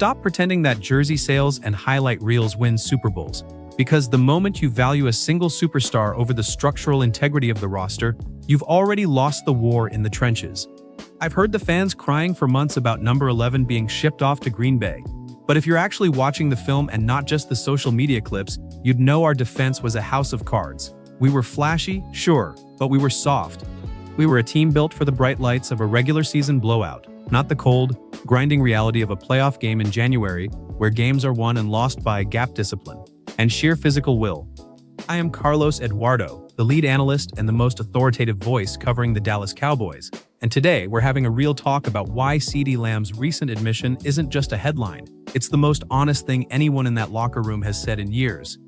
Stop pretending that jersey sales and highlight reels win Super Bowls, because the moment you value a single superstar over the structural integrity of the roster, you've already lost the war in the trenches. I've heard the fans crying for months about number 11 being shipped off to Green Bay. But if you're actually watching the film and not just the social media clips, you'd know our defense was a house of cards. We were flashy, sure, but we were soft. We were a team built for the bright lights of a regular season blowout, not the cold, grinding reality of a playoff game in January, where games are won and lost by gap discipline and sheer physical will. I am Carlos Eduardo, the lead analyst and the most authoritative voice covering the Dallas Cowboys, and today we're having a real talk about why CeeDee Lamb's recent admission isn't just a headline. It's the most honest thing anyone in that locker room has said in years.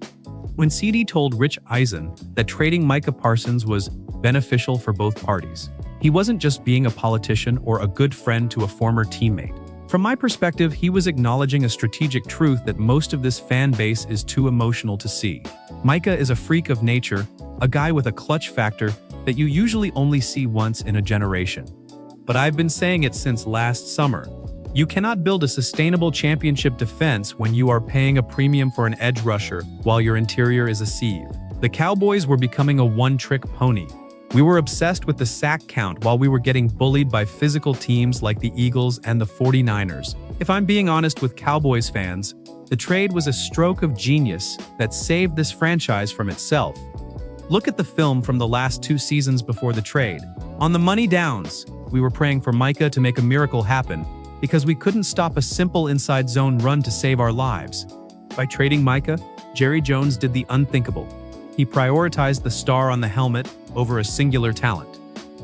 When CeeDee told Rich Eisen that trading Micah Parsons was beneficial for both parties, he wasn't just being a politician or a good friend to a former teammate. From my perspective, he was acknowledging a strategic truth that most of this fan base is too emotional to see. Micah is a freak of nature, a guy with a clutch factor that you usually only see once in a generation. But I've been saying it since last summer. You cannot build a sustainable championship defense when you are paying a premium for an edge rusher while your interior is a sieve. The Cowboys were becoming a one-trick pony. We were obsessed with the sack count while we were getting bullied by physical teams like the Eagles and the 49ers. If I'm being honest with Cowboys fans, the trade was a stroke of genius that saved this franchise from itself. Look at the film from the last 2 seasons before the trade. On the money downs, we were praying for Micah to make a miracle happen because we couldn't stop a simple inside zone run to save our lives. By trading Micah, Jerry Jones did the unthinkable. He prioritized the star on the helmet over a singular talent.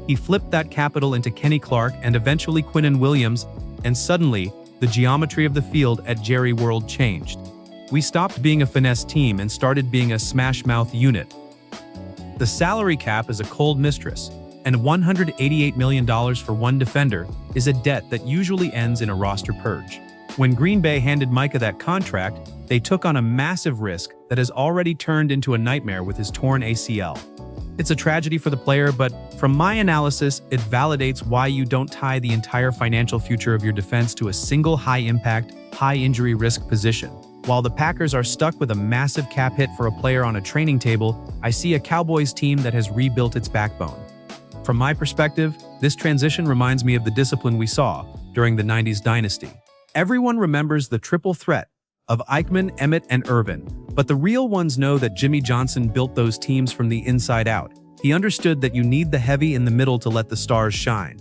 He flipped that capital into Kenny Clark and eventually Quinnen Williams, and suddenly, the geometry of the field at Jerry World changed. We stopped being a finesse team and started being a smash-mouth unit. The salary cap is a cold mistress, and $188 million for one defender is a debt that usually ends in a roster purge. When Green Bay handed Micah that contract, they took on a massive risk that has already turned into a nightmare with his torn ACL. It's a tragedy for the player, but from my analysis, it validates why you don't tie the entire financial future of your defense to a single high-impact, high-injury risk position. While the Packers are stuck with a massive cap hit for a player on a training table, I see a Cowboys team that has rebuilt its backbone. From my perspective, this transition reminds me of the discipline we saw during the 90s dynasty. Everyone remembers the triple threat of Eichmann, Emmett, and Irvin, but the real ones know that Jimmy Johnson built those teams from the inside out. He understood that you need the heavy in the middle to let the stars shine.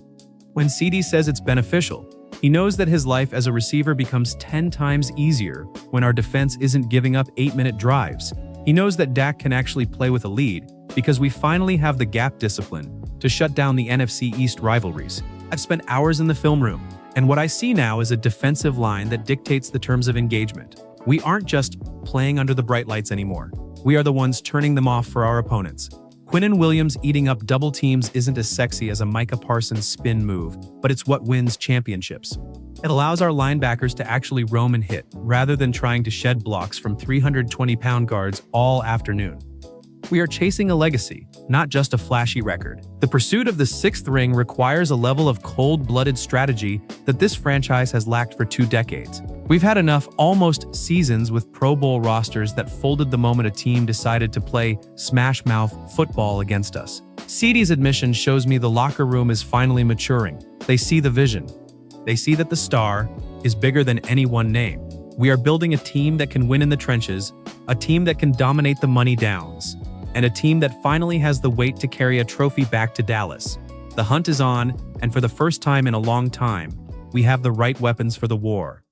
When CeeDee says it's beneficial, he knows that his life as a receiver becomes 10 times easier when our defense isn't giving up 8-minute drives. He knows that Dak can actually play with a lead because we finally have the gap discipline to shut down the NFC East rivalries. I've spent hours in the film room, and what I see now is a defensive line that dictates the terms of engagement. We aren't just playing under the bright lights anymore. We are the ones turning them off for our opponents. Quinnen Williams eating up double teams isn't as sexy as a Micah Parsons spin move, but it's what wins championships. It allows our linebackers to actually roam and hit, rather than trying to shed blocks from 320-pound guards all afternoon. We are chasing a legacy, not just a flashy record. The pursuit of the 6th ring requires a level of cold-blooded strategy that this franchise has lacked for 2 decades. We've had enough almost seasons with Pro Bowl rosters that folded the moment a team decided to play smash-mouth football against us. CeeDee's admission shows me the locker room is finally maturing. They see the vision. They see that the star is bigger than any one name. We are building a team that can win in the trenches, a team that can dominate the money downs, and a team that finally has the weight to carry a trophy back to Dallas. The hunt is on, and for the first time in a long time, we have the right weapons for the war.